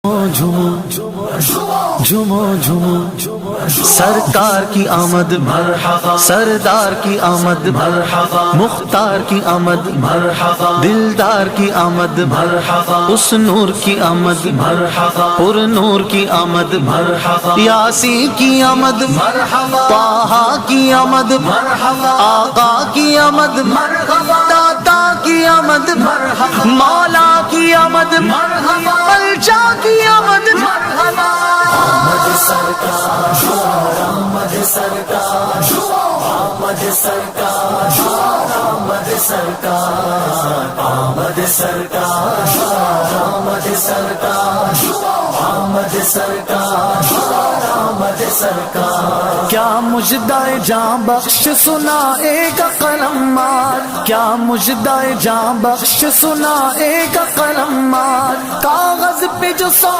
جھومو جھومو جھومو سرکار کی آمد مرحبا، سردار کی آمد مرحبا، مختار کی آمد مرحبا، دلدار کی آمد مرحبا، اس نور کی آمد مرحبا، پر نور کی آمد مرحبا، یاسین کی آمد مرحبا، طٰہٰ کی آمد مرحبا، آقا کی آمد مرحبا، داتا کی آمد مرحبا، مولا کی آمد مرحبا، الجا کی آمد مرحبا، آمد سرکار، آمد سرکار، آمد سرکار، آمد سرکار، آمد سرکار، آمد سرکار، آمد سرکار، آمد سرکار۔ کیا مژدہ جاں بخش سنائے گا قلم مات، کیا مژدہ جاں بخش سنائے گا قلم مات، کاغذ پہ جو